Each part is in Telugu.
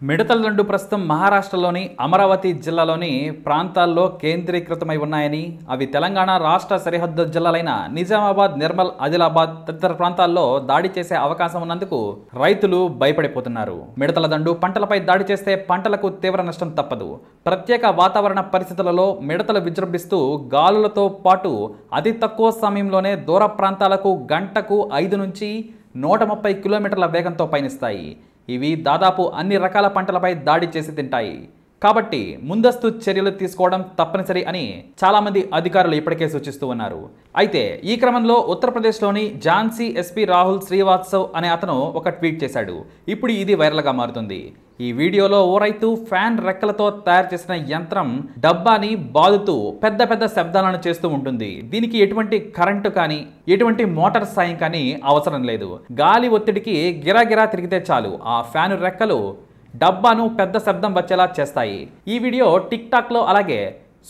మిడతల దండు ప్రస్తుతం మహారాష్ట్రలోని అమరావతి జిల్లాలోని ప్రాంతాల్లో కేంద్రీకృతమై ఉన్నాయని, అవి తెలంగాణ రాష్ట్ర సరిహద్దు జిల్లాలైన నిజామాబాద్, నిర్మల్, ఆదిలాబాద్ తదితర ప్రాంతాల్లో దాడి చేసే అవకాశం ఉన్నందుకు రైతులు భయపడిపోతున్నారు. మిడతల దండు పంటలపై దాడి చేస్తే పంటలకు తీవ్ర నష్టం తప్పదు. ప్రత్యేక వాతావరణ పరిస్థితులలో మిడతలు విజృంభిస్తూ గాలులతో పాటు అతి తక్కువ సమయంలోనే దూర ప్రాంతాలకు గంటకు 5 నుంచి 130 కిలోమీటర్ల వేగంతో పయనిస్తాయి. ఇవి దాదాపు అన్ని రకాల పంటలపై దాడి చేసి తింటాయి. కాబట్టి ముందస్తు చర్యలు తీసుకోవడం తప్పనిసరి అని చాలామంది అధికారులు ఇప్పటికే సూచిస్తూ ఉన్నారు. అయితే ఈ క్రమంలో ఉత్తరప్రదేశ్లోని ఝాన్సీ ఎస్పీ రాహుల్ శ్రీవాత్సవ్ అనే అతను ఒక ట్వీట్ చేశాడు. ఇప్పుడు ఇది వైరల్గా మారుతుంది. ఈ వీడియోలో ఓ రైతు ఫ్యాన్ రెక్కలతో తయారు చేసిన యంత్రం డబ్బాని బాదుతూ పెద్ద పెద్ద శబ్దాలను చేస్తూ ఉంటుంది. దీనికి ఎటువంటి కరెంటు కానీ ఎటువంటి మోటార్ సాయం కానీ అవసరం లేదు. గాలి ఒత్తిడికి గిరాగిరా తిరిగితే చాలు ఆ ఫ్యాన్ రెక్కలు డబ్బాను పెద్ద శబ్దం వచ్చేలా చేస్తాయి. ఈ వీడియో టిక్టాక్లో అలాగే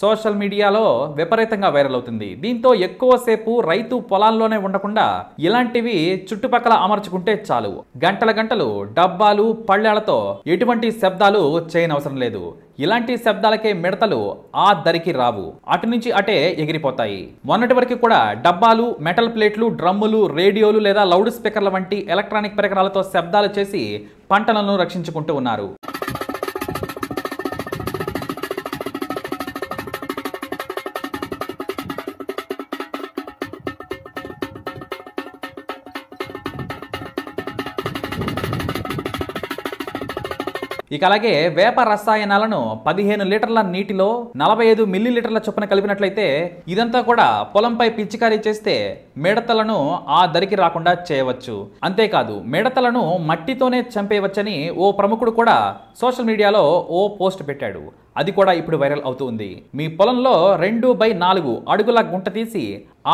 సోషల్ మీడియాలో విపరీతంగా వైరల్ అవుతుంది. దీంతో ఎక్కువసేపు రైతు పొలాల్లోనే ఉండకుండా ఇలాంటివి చుట్టుపక్కల అమర్చుకుంటే చాలు, గంటల గంటలు డబ్బాలు పళ్ళేళ్లతో ఎటువంటి శబ్దాలు చేయనవసరం లేదు. ఇలాంటి శబ్దాలకే మిడతలు ఆ దరికి రావు, అటు నుంచి అటే ఎగిరిపోతాయి. మొన్నటి వరకు కూడా డబ్బాలు, మెటల్ ప్లేట్లు, డ్రమ్ములు, రేడియోలు లేదా లౌడ్ స్పీకర్ల వంటి ఎలక్ట్రానిక్ పరికరాలతో శబ్దాలు చేసి పంటలను రక్షించుకుంటూ ఉన్నారు. ఇక అలాగే వేప రసాయనాలను 15 లీటర్ల నీటిలో 45 మిల్లీలీటర్ల చొప్పున కలిపినట్లయితే ఇదంతా కూడా పొలంపై పిచికారీ చేస్తే మిడతలను ఆ దరికి రాకుండా చేయవచ్చు. అంతేకాదు మిడతలను మట్టితోనే చంపేయవచ్చని ఓ ప్రముఖుడు కూడా సోషల్ మీడియాలో ఓ పోస్ట్ పెట్టాడు. అది కూడా ఇప్పుడు వైరల్ అవుతుంది. మీ పొలంలో 2/4 అడుగుల గుంట తీసి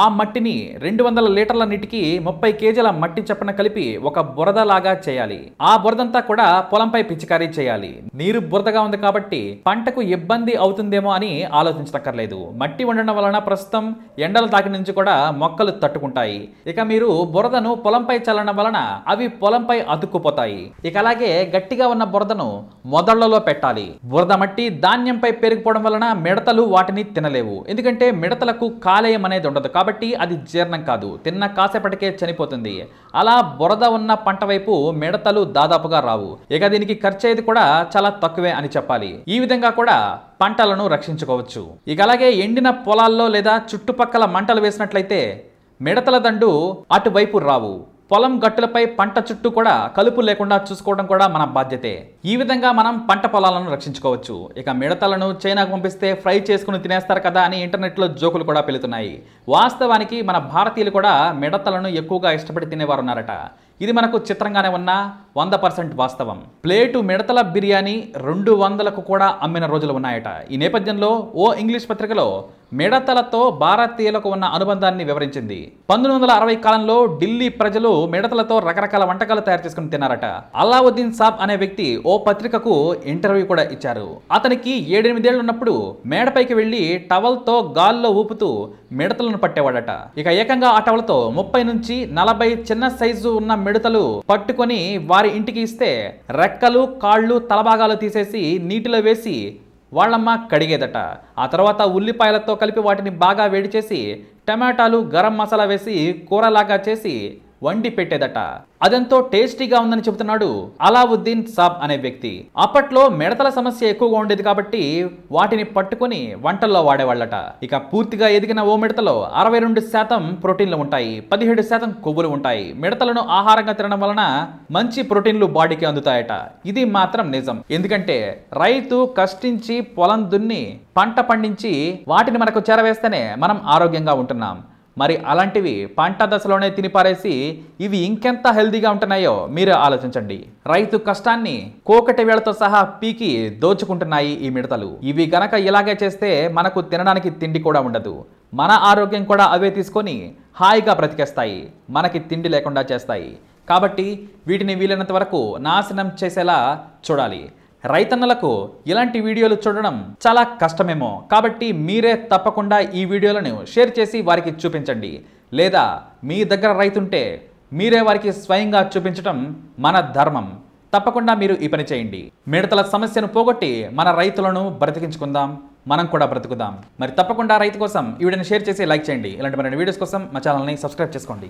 ఆ మట్టిని 200 లీటర్ల నీటికి 30 కేజీల మట్టి చప్పున కలిపి ఒక బురదలాగా చేయాలి. ఆ బురదంతా కూడా పొలంపై పిచికారీ చేయాలి. నీరు బురదగా ఉంది కాబట్టి పంటకు ఇబ్బంది అవుతుందేమో అని ఆలోచించక్కర్లేదు. మట్టి ఉండడం వలన ప్రస్తుతం ఎండల తాకి నుంచి కూడా మొక్కలు తట్టుకుంటాయి. ఇక మీరు బురదను పొలంపై చల్లడం వలన అవి పొలంపై అతుక్కుపోతాయి. ఇక అలాగే గట్టిగా ఉన్న బురదను మొదళ్లలో పెట్టాలి. బురద మట్టి ధాన్యంపై పెరిగిపోవడం వలన మిడతలు వాటిని తినలేవు. ఎందుకంటే మిడతలకు కాలేయం అనేది ఉండదు కాబట్టి అది జీర్ణం కాదు, తిన్న కాసేపటికే చనిపోతుంది. అలా బురద ఉన్న పంట వైపు మిడతలు దాదాపుగా రావు. ఇక దీనికి ఖర్చు అయ్యేది కూడా చాలా తక్కువే అని చెప్పాలి. ఈ విధంగా కూడా పంటలను రక్షించుకోవచ్చు. ఇక అలాగే ఎండిన పొలాల్లో లేదా చుట్టుపక్కల మంటలు వేసినట్లయితే మిడతల దండు అటువైపు రావు. పొలం గట్టులపై పంట చుట్టూ కూడా కలుపు లేకుండా చూసుకోవడం కూడా మన బాధ్యతే. ఈ విధంగా మనం పంట పొలాలను రక్షించుకోవచ్చు. ఇక మిడతలను చైనాకు పంపిస్తే ఫ్రై చేసుకుని తినేస్తారు కదా అని ఇంటర్నెట్లో జోకులు కూడా పెలుతున్నాయి. వాస్తవానికి మన భారతీయులు కూడా మిడతలను ఎక్కువగా ఇష్టపడి తినేవారు ఉన్నారట. ఇది మనకు చిత్రంగానే ఉన్న 100% వాస్తవం. ప్లేటు మిడతల బిర్యానీ 200లకు కూడా అమ్మిన రోజులు ఉన్నాయట. ఈ నేపథ్యంలో ఓ ఇంగ్లీష్ పత్రికలో మిడతలతో భారతీయులకు ఉన్న అనుబంధాన్ని వివరించింది. 1960 కాలంలో ఢిల్లీ ప్రజలు మిడతలతో రకరకాల వంటకాలు తయారు చేసుకుని తిన్నారట. అలావుద్దీన్ సాబ్ అనే వ్యక్తి ఓ పత్రికకు ఇంటర్వ్యూ కూడా ఇచ్చారు. అతనికి 7-8 ఏళ్ళు ఉన్నప్పుడు మేడపైకి వెళ్లి టవల్తో గాల్లో ఊపుతూ మిడతలను పట్టేవాడట. ఇక ఏకంగా ఆ టవల్తో 30 నుంచి 40 చిన్న సైజు ఉన్న మిడతలు పట్టుకొని వారి ఇంటికి ఇస్తే రెక్కలు, కాళ్ళు, తలభాగాలు తీసేసి నీటిలో వేసి వాళ్ళమ్మ కడిగేదట. ఆ తర్వాత ఉల్లిపాయలతో కలిపి వాటిని బాగా వేడి చేసి టమాటాలు, గరం మసాలా వేసి కూరలాగా చేసి వండి పెట్టేదట. అదెంతో టేస్టీగా ఉందని చెబుతున్నాడు అలావుద్దీన్ సాబ్ అనే వ్యక్తి. అప్పట్లో మిడతల సమస్య ఎక్కువగా ఉండేది కాబట్టి వాటిని పట్టుకొని వంటల్లో వాడేవాళ్ళట. ఇక పూర్తిగా ఎదిగిన ఓ మిడతలో 62% ప్రోటీన్లు ఉంటాయి, 17% కొవ్వులు ఉంటాయి. మిడతలను ఆహారంగా తినడం వలన మంచి ప్రోటీన్లు బాడీకి అందుతాయట. ఇది మాత్రం నిజం. ఎందుకంటే రైతు కష్టించి పొలం దున్ని పంట పండించి వాటిని మనకు చేరవేస్తేనే మనం ఆరోగ్యంగా ఉంటున్నాం. మరి అలాంటివి పంట దశలోనే తినిపారేసి ఇవి ఇంకెంత హెల్దీగా ఉంటున్నాయో మీరే ఆలోచించండి. రైతు కష్టాన్ని కోకటి వేళతో సహా పీకి దోచుకుంటున్నాయి ఈ మిడతలు. ఇవి గనక ఇలాగే చేస్తే మనకు తినడానికి తిండి కూడా ఉండదు. మన ఆరోగ్యం కూడా అవే తీసుకొని హాయిగా బ్రతికేస్తాయి, మనకి తిండి లేకుండా చేస్తాయి. కాబట్టి వీటిని వీలైనంత వరకు నాశనం చేసేలా చూడాలి. రైతన్నలకు ఇలాంటి వీడియోలు చూడడం చాలా కష్టమేమో, కాబట్టి మీరే తప్పకుండా ఈ వీడియోలను షేర్ చేసి వారికి చూపించండి. లేదా మీ దగ్గర రైతుంటే మీరే వారికి స్వయంగా చూపించడం మన ధర్మం. తప్పకుండా మీరు ఈ పని చేయండి. మిడతల సమస్యను పోగొట్టి మన రైతులను బ్రతికించుకుందాం, మనం కూడా బ్రతుకుదాం. మరి తప్పకుండా రైతు కోసం ఈ వీడియోని షేర్ చేసి లైక్ చేయండి. ఇలాంటి మరిన్ని వీడియోస్ కోసం మా ఛానల్ని సబ్స్క్రైబ్ చేసుకోండి.